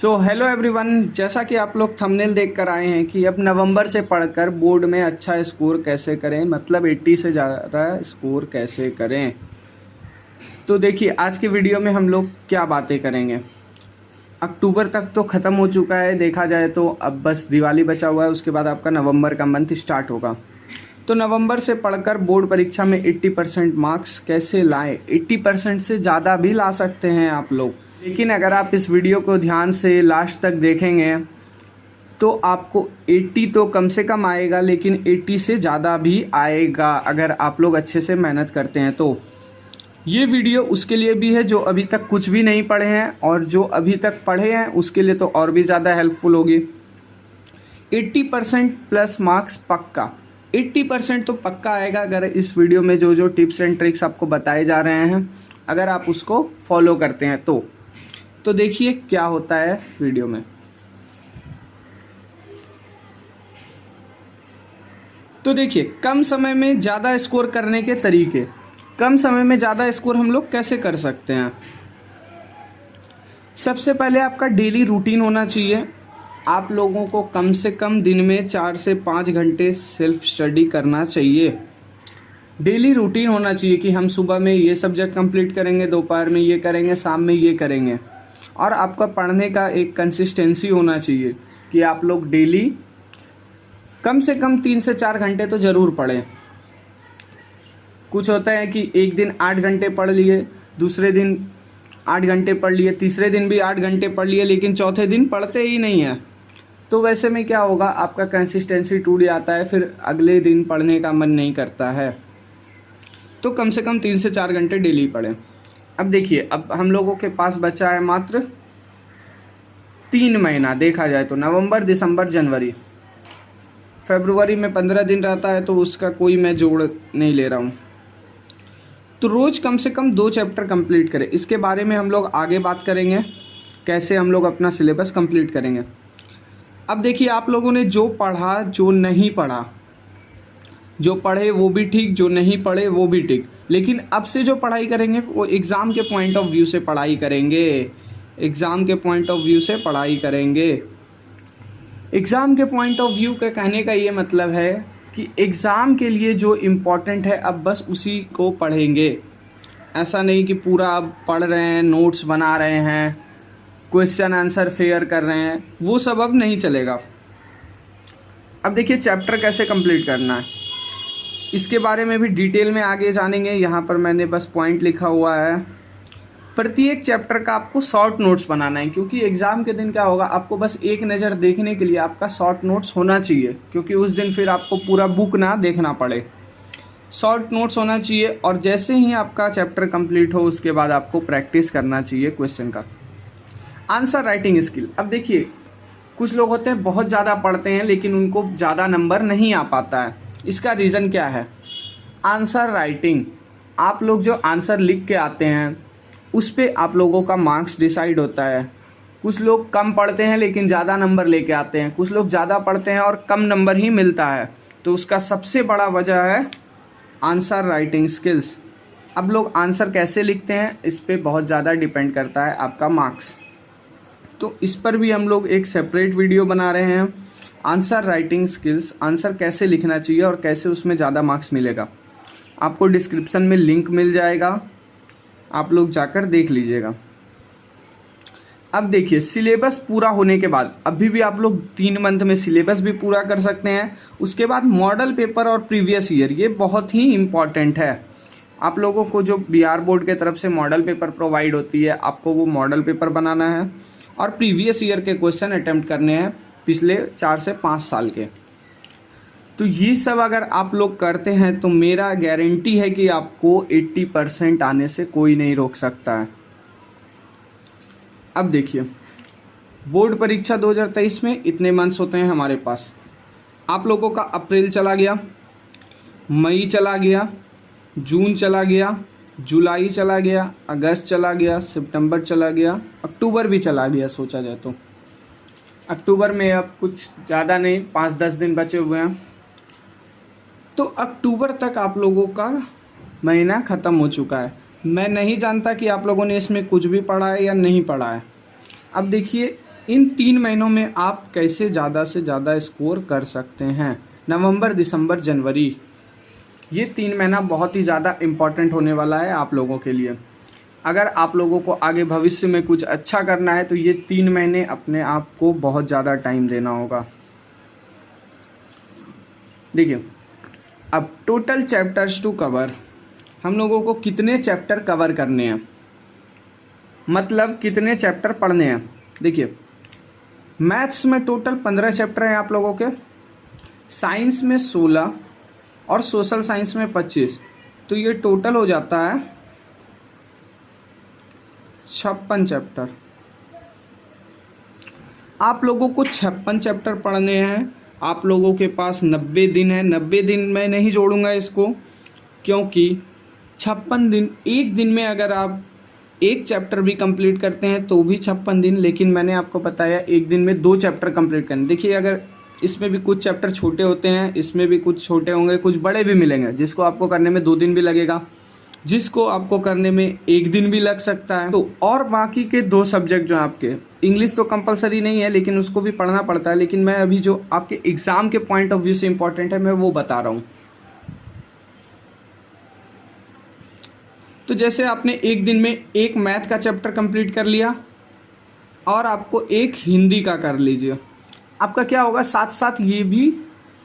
So hello everyone, जैसा कि आप लोग थंबनेल देख कर आए हैं कि अब नवंबर से पढ़कर बोर्ड में अच्छा स्कोर कैसे करें, मतलब 80 से ज़्यादा स्कोर कैसे करें। तो देखिए, आज की वीडियो में हम लोग क्या बातें करेंगे। अक्टूबर तक तो ख़त्म हो चुका है देखा जाए तो, अब बस दिवाली बचा हुआ है, उसके बाद आपका नवंबर का मंथ स्टार्ट होगा। तो नवंबर से पढ़कर बोर्ड परीक्षा में 80% मार्क्स कैसे लाएं। 80% से ज़्यादा भी ला सकते हैं आप लोग, लेकिन अगर आप इस वीडियो को ध्यान से लास्ट तक देखेंगे तो आपको 80 तो कम से कम आएगा, लेकिन 80 से ज़्यादा भी आएगा अगर आप लोग अच्छे से मेहनत करते हैं। तो ये वीडियो उसके लिए भी है जो अभी तक कुछ भी नहीं पढ़े हैं, और जो अभी तक पढ़े हैं उसके लिए तो और भी ज़्यादा हेल्पफुल होगी। 80% प्लस मार्क्स पक्का, 80% तो पक्का आएगा अगर इस वीडियो में जो जो टिप्स एंड ट्रिक्स आपको बताए जा रहे हैं अगर आप उसको फॉलो करते हैं तो देखिए क्या होता है वीडियो में। तो देखिए, कम समय में ज़्यादा स्कोर करने के तरीके। कम समय में ज़्यादा स्कोर हम लोग कैसे कर सकते हैं। सबसे पहले आपका डेली रूटीन होना चाहिए। आप लोगों को कम से कम दिन में 4 से 5 घंटे सेल्फ स्टडी करना चाहिए। डेली रूटीन होना चाहिए कि हम सुबह में ये सब्जेक्ट कंप्लीट करेंगे, दोपहर में ये करेंगे, शाम में ये करेंगे। और आपका पढ़ने का एक कंसिस्टेंसी होना चाहिए कि आप लोग डेली कम से कम 3 से 4 घंटे तो ज़रूर पढ़ें। कुछ होता है कि एक दिन 8 घंटे पढ़ लिए, दूसरे दिन 8 घंटे पढ़ लिए, तीसरे दिन भी 8 घंटे पढ़ लिए, लेकिन चौथे दिन पढ़ते ही नहीं है। तो वैसे में क्या होगा, आपका कंसिस्टेंसी टूट जाता है, फिर अगले दिन पढ़ने का मन नहीं करता है। तो कम से कम 3 से 4 घंटे डेली पढ़ें। अब देखिए, अब हम लोगों के पास बचा है मात्र 3 महीना देखा जाए तो, नवंबर, दिसंबर, जनवरी। फरवरी में 15 दिन रहता है तो उसका कोई मैं जोड़ नहीं ले रहा हूँ। तो रोज़ कम से कम 2 चैप्टर कंप्लीट करें। इसके बारे में हम लोग आगे बात करेंगे, कैसे हम लोग अपना सिलेबस कंप्लीट करेंगे। अब देखिए, आप लोगों ने जो पढ़ा, जो नहीं पढ़ा, जो पढ़े वो भी ठीक, जो नहीं पढ़े वो भी ठीक, लेकिन अब से जो पढ़ाई करेंगे वो एग्ज़ाम के पॉइंट ऑफ व्यू से पढ़ाई करेंगे। एग्ज़ाम के पॉइंट ऑफ व्यू से पढ़ाई करेंगे। एग्ज़ाम के पॉइंट ऑफ व्यू का कहने का ये मतलब है कि एग्ज़ाम के लिए जो इम्पोर्टेंट है अब बस उसी को पढ़ेंगे। ऐसा नहीं कि पूरा अब पढ़ रहे हैं, नोट्स बना रहे हैं, क्वेश्चन आंसर फेयर कर रहे हैं, वो सब अब नहीं चलेगा। अब देखिए, चैप्टर कैसे कंप्लीट करना है इसके बारे में भी डिटेल में आगे जानेंगे। यहाँ पर मैंने बस पॉइंट लिखा हुआ है। प्रत्येक चैप्टर का आपको शॉर्ट नोट्स बनाना है, क्योंकि एग्ज़ाम के दिन क्या होगा, आपको बस एक नज़र देखने के लिए आपका शॉर्ट नोट्स होना चाहिए, क्योंकि उस दिन फिर आपको पूरा बुक ना देखना पड़े। शॉर्ट नोट्स होना चाहिए, और जैसे ही आपका चैप्टर कंप्लीट हो उसके बाद आपको प्रैक्टिस करना चाहिए क्वेश्चन का। Answer writing skill. अब देखिए, कुछ लोग होते हैं बहुत ज़्यादा पढ़ते हैं लेकिन उनको ज़्यादा नंबर नहीं आ पाता है। इसका रीज़न क्या है? Answer writing. आप लोग जो आंसर लिख के आते हैं उस पे आप लोगों का मार्क्स डिसाइड होता है। कुछ लोग कम पढ़ते हैं लेकिन ज़्यादा नंबर लेके आते हैं, कुछ लोग ज़्यादा पढ़ते हैं और कम नंबर ही मिलता है। तो उसका सबसे बड़ा वजह है आंसर राइटिंग स्किल्स। अब लोग आंसर कैसे लिखते हैं इस पे बहुत ज़्यादा डिपेंड करता है आपका मार्क्स। तो इस पर भी हम लोग एक सेपरेट वीडियो बना रहे हैं। आंसर राइटिंग स्किल्स, आंसर कैसे लिखना चाहिए और कैसे उसमें ज़्यादा मार्क्स मिलेगा। आपको डिस्क्रिप्शन में लिंक मिल जाएगा, आप लोग जाकर देख लीजिएगा। अब देखिए, सिलेबस पूरा होने के बाद अभी भी आप लोग 3 मंथ में सिलेबस भी पूरा कर सकते हैं। उसके बाद मॉडल पेपर और प्रीवियस ईयर, ये बहुत ही इम्पॉर्टेंट है। आप लोगों को जो बिहार बोर्ड के तरफ से मॉडल पेपर प्रोवाइड होती है, आपको वो मॉडल पेपर बनाना है और प्रीवियस ईयर के क्वेश्चन अटेम्प्ट करने हैं पिछले 4 से 5 साल के। तो ये सब अगर आप लोग करते हैं तो मेरा गारंटी है कि आपको 80% आने से कोई नहीं रोक सकता है। अब देखिए, बोर्ड परीक्षा 2023 में इतने मंथ्स होते हैं हमारे पास। आप लोगों का अप्रैल चला गया, मई चला गया, जून चला गया, जुलाई चला गया, अगस्त चला गया, सितंबर चला गया, अक्टूबर भी चला गया सोचा जाए तो। अक्टूबर में अब कुछ ज़्यादा नहीं, 5-10 दिन बचे हुए हैं। तो अक्टूबर तक आप लोगों का महीना ख़त्म हो चुका है। मैं नहीं जानता कि आप लोगों ने इसमें कुछ भी पढ़ा है या नहीं पढ़ा है। अब देखिए, इन 3 महीनों में आप कैसे ज़्यादा से ज़्यादा स्कोर कर सकते हैं। नवंबर, दिसंबर, जनवरी, ये 3 महीना बहुत ही ज़्यादा इम्पॉर्टेंट होने वाला है आप लोगों के लिए। अगर आप लोगों को आगे भविष्य में कुछ अच्छा करना है तो ये 3 महीने अपने आप को बहुत ज़्यादा टाइम देना होगा। देखिए, अब टोटल चैप्टर्स टू कवर, हम लोगों को कितने चैप्टर कवर करने हैं, मतलब कितने चैप्टर पढ़ने हैं। देखिए, मैथ्स में टोटल 15 चैप्टर हैं आप लोगों के, साइंस में 16 और सोशल साइंस में 25, तो ये टोटल हो जाता है 56 चैप्टर। आप लोगों को 56 चैप्टर पढ़ने हैं। आप लोगों के पास 90 दिन है। 90 दिन मैं नहीं जोड़ूंगा इसको, क्योंकि 56 दिन, एक दिन में अगर आप एक चैप्टर भी कंप्लीट करते हैं तो भी 56 दिन, लेकिन मैंने आपको बताया एक दिन में 2 चैप्टर कंप्लीट करने। देखिए, अगर इसमें भी कुछ चैप्टर छोटे होते हैं, इसमें भी कुछ छोटे होंगे, कुछ बड़े भी मिलेंगे, जिसको आपको करने में 2 दिन भी लगेगा, जिसको आपको करने में 1 दिन भी लग सकता है। तो और बाकी के 2 सब्जेक्ट जो आपके, इंग्लिश तो कंपलसरी नहीं है लेकिन उसको भी पढ़ना पड़ता है, लेकिन मैं अभी जो आपके एग्जाम के पॉइंट ऑफ व्यू से इंपॉर्टेंट है मैं वो बता रहा हूँ। तो जैसे आपने एक दिन में एक मैथ का चैप्टर कंप्लीट कर लिया और आपको एक हिंदी का कर लीजिए, आपका क्या होगा, साथ साथ ये भी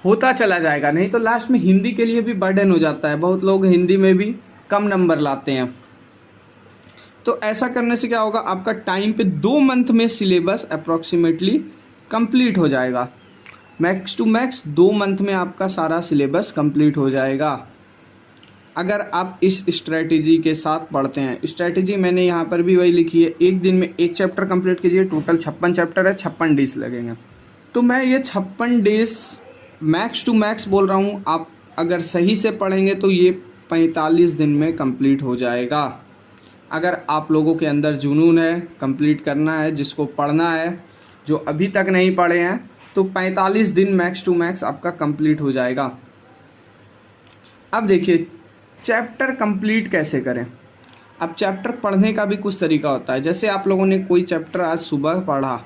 होता चला जाएगा, नहीं तो लास्ट में हिंदी के लिए भी बर्डन हो जाता है। बहुत लोग हिंदी में भी कम नंबर लाते हैं। तो ऐसा करने से क्या होगा, आपका टाइम पे 2 मंथ में सिलेबस अप्रॉक्सीमेटली कंप्लीट हो जाएगा। मैक्स टू मैक्स 2 मंथ में आपका सारा सिलेबस कंप्लीट हो जाएगा, अगर आप इस स्ट्रेटेजी के साथ पढ़ते हैं। स्ट्रेटेजी मैंने यहाँ पर भी वही लिखी है, एक दिन में एक चैप्टर कंप्लीट कीजिए। टोटल 56 चैप्टर है, 56 डेज लगेंगे। तो मैं ये 56 डेज मैक्स टू मैक्स बोल रहा हूँ, आप अगर सही से पढ़ेंगे तो ये 45 दिन में कंप्लीट हो जाएगा। अगर आप लोगों के अंदर जुनून है, कंप्लीट करना है, जिसको पढ़ना है, जो अभी तक नहीं पढ़े हैं, तो 45 दिन मैक्स टू मैक्स आपका कंप्लीट हो जाएगा। अब देखिए, चैप्टर कंप्लीट कैसे करें। अब चैप्टर पढ़ने का भी कुछ तरीका होता है। जैसे आप लोगों ने कोई चैप्टर आज सुबह पढ़ा,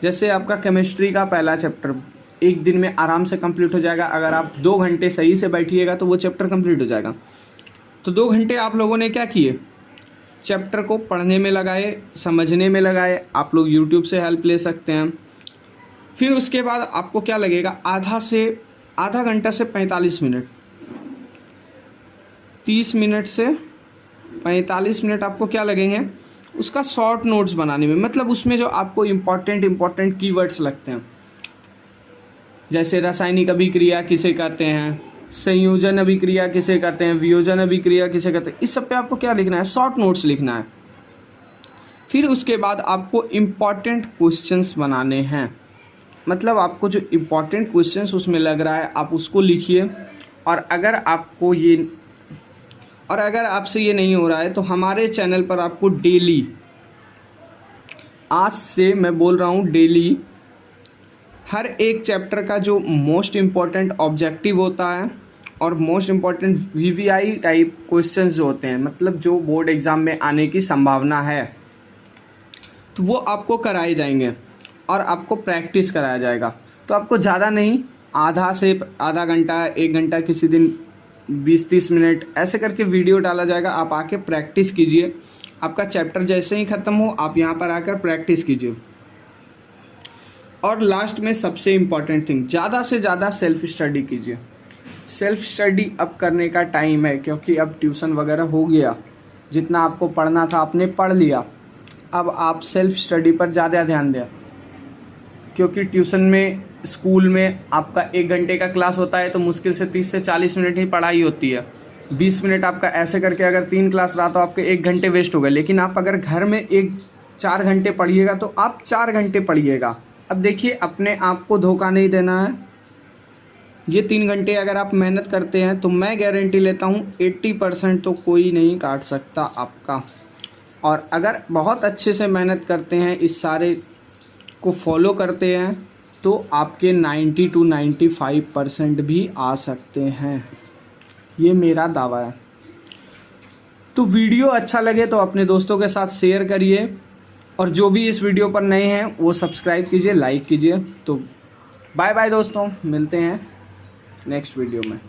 जैसे आपका केमिस्ट्री का पहला चैप्टर एक दिन में आराम से कंप्लीट हो जाएगा। अगर आप 2 घंटे सही से बैठिएगा तो वो चैप्टर कंप्लीट हो जाएगा। तो 2 घंटे आप लोगों ने क्या किए, चैप्टर को पढ़ने में लगाए, समझने में लगाए। आप लोग यूट्यूब से हेल्प ले सकते हैं। फिर उसके बाद आपको क्या लगेगा, आधा घंटा से 45 मिनट, 30 मिनट से 45 मिनट आपको क्या लगेंगे, उसका शॉर्ट नोट्स बनाने में। मतलब उसमें जो आपको इम्पॉर्टेंट कीवर्ड्स लगते हैं, जैसे रासायनिक अभिक्रिया किसे कहते हैं, संयोजन अभिक्रिया किसे कहते हैं, वियोजन अभिक्रिया किसे कहते हैं, इस सब पे आपको क्या लिखना है, शॉर्ट नोट्स लिखना है। फिर उसके बाद आपको इम्पॉर्टेंट क्वेश्चंस बनाने हैं। मतलब आपको जो इम्पॉर्टेंट क्वेश्चंस उसमें लग रहा है आप उसको लिखिए। और अगर आपसे ये नहीं हो रहा है तो हमारे चैनल पर आपको डेली, आज से मैं बोल रहा हूँ, डेली हर एक चैप्टर का जो मोस्ट इम्पॉर्टेंट ऑब्जेक्टिव होता है और most important VVI type questions जो होते हैं, मतलब जो बोर्ड एग्ज़ाम में आने की संभावना है, तो वो आपको कराए जाएंगे और आपको प्रैक्टिस कराया जाएगा। तो आपको ज़्यादा नहीं, आधा घंटा, 1 घंटा, किसी दिन 20-30 मिनट ऐसे करके वीडियो डाला जाएगा। आप आके प्रैक्टिस कीजिए। आपका चैप्टर जैसे ही ख़त्म हो आप यहाँ पर आकर प्रैक्टिस कीजिए। और लास्ट में सबसे इम्पॉर्टेंट थिंग, ज़्यादा से ज़्यादा सेल्फ स्टडी कीजिए। सेल्फ स्टडी अब करने का टाइम है, क्योंकि अब ट्यूशन वगैरह हो गया, जितना आपको पढ़ना था आपने पढ़ लिया। अब आप सेल्फ स्टडी पर ज़्यादा ध्यान दें, क्योंकि ट्यूशन में, स्कूल में आपका 1 घंटे का क्लास होता है तो मुश्किल से 30 से 40 मिनट ही पढ़ाई होती है। 20 मिनट आपका ऐसे करके अगर 3 क्लास रहा तो आपके 1 घंटे वेस्ट हो गए। लेकिन आप अगर घर में 4 घंटे पढ़िएगा तो आप 4 घंटे पढ़िएगा। अब देखिए, अपने आप को धोखा नहीं देना है। ये 3 घंटे अगर आप मेहनत करते हैं तो मैं गारंटी लेता हूँ 80% तो कोई नहीं काट सकता आपका। और अगर बहुत अच्छे से मेहनत करते हैं, इस सारे को फॉलो करते हैं, तो आपके 90 to 95% भी आ सकते हैं। ये मेरा दावा है। तो वीडियो अच्छा लगे तो अपने दोस्तों के साथ शेयर करिए और जो भी इस वीडियो पर नए हैं वो सब्सक्राइब कीजिए, लाइक कीजिए। तो बाय बाय दोस्तों, मिलते हैं नेक्स्ट वीडियो में।